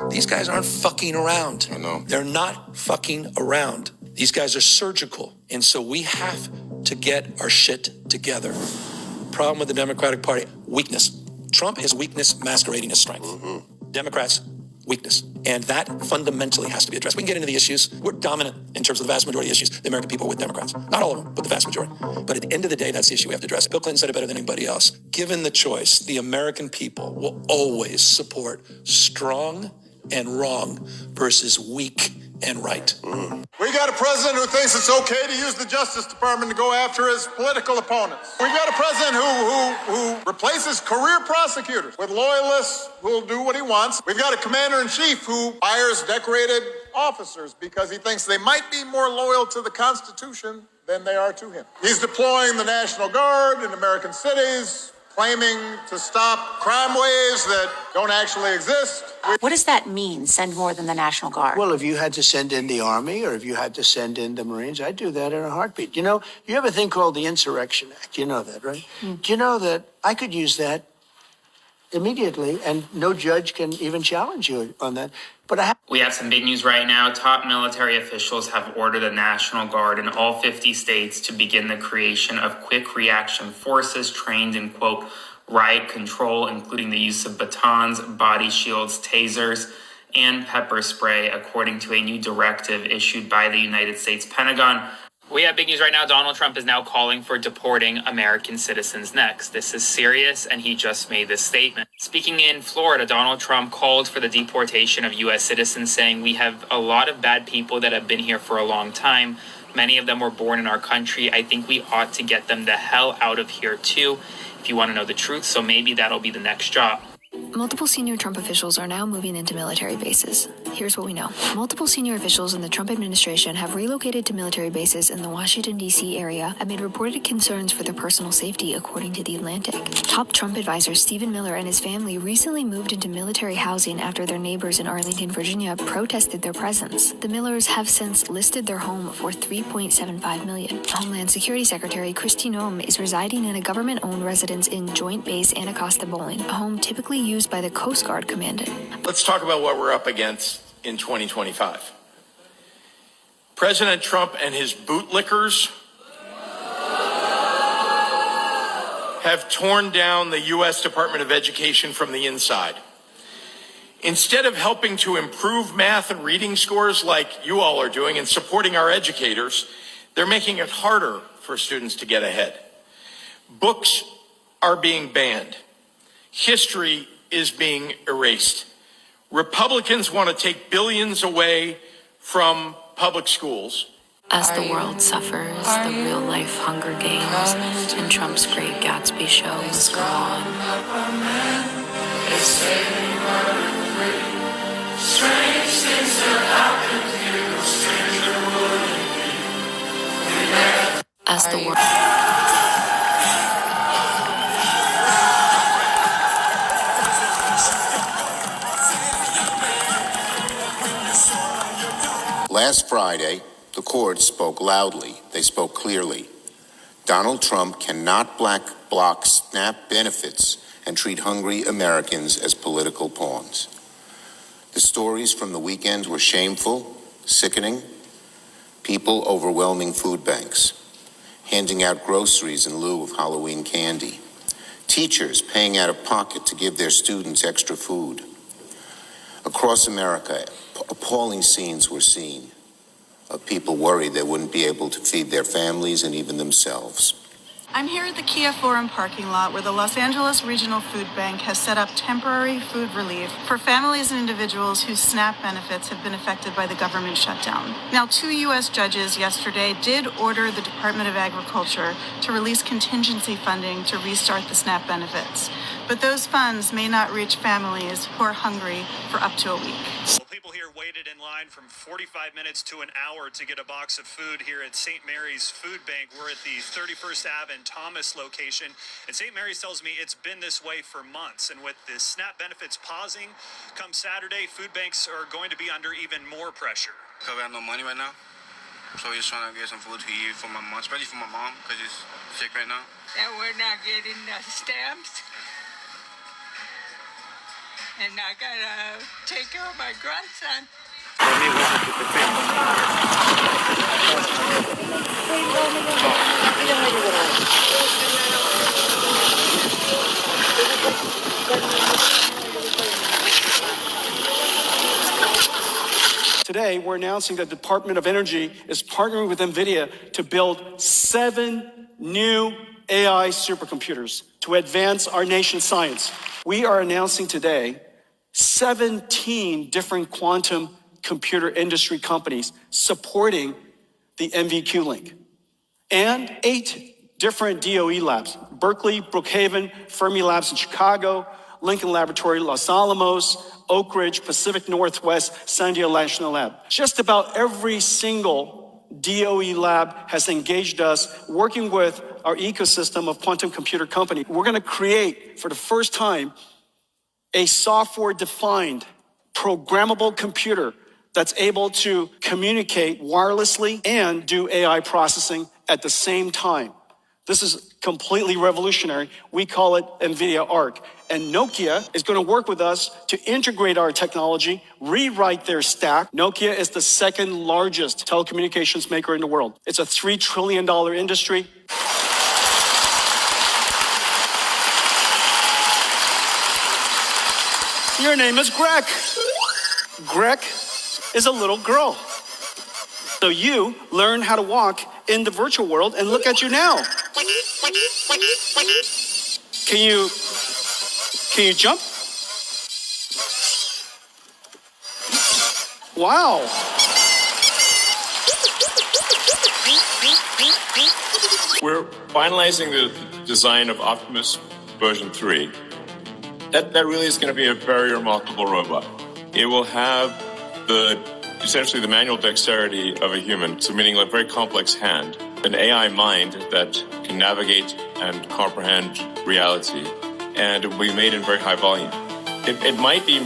These guys aren't fucking around. I know. They're not fucking around. These guys are surgical. And so we have to get our shit together. Problem with the Democratic Party, weakness. Trump is weakness masquerading as strength. Democrats, weakness. And that fundamentally has to be addressed. We can get into the issues. We're dominant in terms of the vast majority of issues. The American people are with Democrats. Not all of them, but the vast majority. But at the end of the day, that's the issue we have to address. Bill Clinton said it better than anybody else. Given the choice, the American people will always support strong and wrong versus weak and right. We got a president who thinks it's okay to use the Justice Department to go after his political opponents. We've got a president who replaces career prosecutors with loyalists who'll do what he wants. We've got a commander-in-chief who hires decorated officers because he thinks they might be more loyal to the Constitution than they are to him. He's deploying the National Guard in American cities, claiming to stop crime waves that don't actually exist. What does that mean, send more than the National Guard? Well, if you had to send in the Army or if you had to send in the Marines, I'd do that in a heartbeat. You know, you have a thing called the Insurrection Act. You know that, right? Do you know that I could use that immediately and no judge can even challenge you on that? But we have some big news right now. Top military officials have ordered the National Guard in all 50 states to begin the creation of quick reaction forces trained in, quote, riot control, including the use of batons, body shields, tasers, and pepper spray, according to a new directive issued by the United States Pentagon. We have big news right now. Donald Trump is now calling for deporting American citizens next. This is serious, and he just made this statement. Speaking in Florida, Donald Trump called for the deportation of U.S. citizens, saying we have a lot of bad people that have been here for a long time. Many of them were born in our country. I think we ought to get them the hell out of here, too, if you want to know the truth. So maybe that'll be the next job. Multiple senior Trump officials are now moving into military bases. Here's what we know. Multiple senior officials in the Trump administration have relocated to military bases in the Washington, D.C. area amid reported concerns for their personal safety, according to The Atlantic. Top Trump advisor Stephen Miller and his family recently moved into military housing after their neighbors in Arlington, Virginia protested their presence. The Millers have since listed their home for $3.75 million. Homeland Security Secretary Kristi Noem is residing in a government-owned residence in Joint Base Anacostia Bowling, a home typically used by the Coast Guard commandant. Let's talk about what we're up against in 2025. President Trump and his bootlickers have torn down the U.S. Department of Education from the inside. Instead of helping to improve math and reading scores like you all are doing and supporting our educators, they're making it harder for students to get ahead. Books are being banned. History is being erased. Republicans want to take billions away from public schools. As the world suffers, the real-life Hunger Games and Trump's Great Gatsby show must go on. As the world... Last Friday, the court spoke loudly. They spoke clearly. Donald Trump cannot block SNAP benefits and treat hungry Americans as political pawns. The stories from the weekend were shameful, sickening. People overwhelming food banks, handing out groceries in lieu of Halloween candy, teachers paying out of pocket to give their students extra food. Across America, appalling scenes were seen of people worried they wouldn't be able to feed their families and even themselves. I'm here at the Kia Forum parking lot where the Los Angeles Regional Food Bank has set up temporary food relief for families and individuals whose SNAP benefits have been affected by the government shutdown. Now, 2 U.S. judges yesterday did order the Department of Agriculture to release contingency funding to restart the SNAP benefits. But those funds may not reach families who are hungry for up to a week. People here waited in line from 45 minutes to an hour to get a box of food here at St. Mary's Food Bank. We're at the 31st Ave and Thomas location, and St. Mary's tells me it's been this way for months. And with the SNAP benefits pausing, come Saturday, food banks are going to be under even more pressure. Because we have no money right now, so we're just trying to get some food to eat for my mom, especially for my mom, because she's sick right now. And we're not getting the stamps. and I gotta take care of my grandson. Today, we're announcing that the Department of Energy is partnering with NVIDIA to build 7 new AI supercomputers to advance our nation's science. We are announcing today 17 different quantum computer industry companies supporting the MVQ link, and 8 different DOE labs: Berkeley, Brookhaven, Fermi Labs in Chicago, Lincoln Laboratory, Los Alamos, Oak Ridge, Pacific Northwest, San Diego National Lab. Just about every single DOE lab has engaged us, working with our ecosystem of quantum computer company. We're going to create, for the first time, a software-defined, programmable computer that's able to communicate wirelessly and do AI processing at the same time. This is completely revolutionary. We call it NVIDIA Arc. And Nokia is going to work with us to integrate our technology, rewrite their stack. Nokia is the second largest telecommunications maker in the world. It's a $3 trillion industry. Your name is Greg. Greg is a little girl. So you learn how to walk in the virtual world, and look at you now. Can you jump? Wow. We're finalizing the design of Optimus version 3. That really is going to be a very remarkable robot. It will have essentially the manual dexterity of a human, so meaning a very complex hand, an AI mind that can navigate and comprehend reality, and it will be made in very high volume. It might be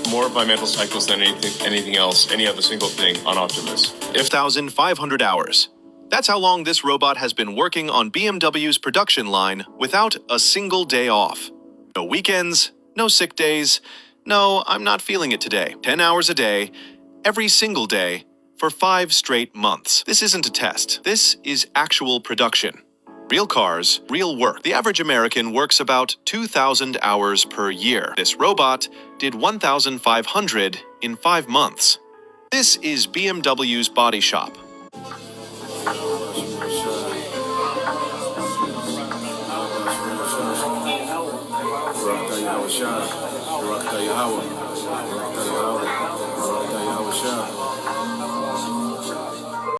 more of my mental cycles than anything else, any other single thing on Optimus. 1,500 hours. That's how long this robot has been working on BMW's production line without a single day off. No weekends, no sick days. No, I'm not feeling it today. 10 hours a day, every single day, for 5 straight months. This isn't a test. This is actual production. Real cars, real work. The average American works about 2,000 hours per year. This robot did 1,500 in 5 months. This is BMW's body shop.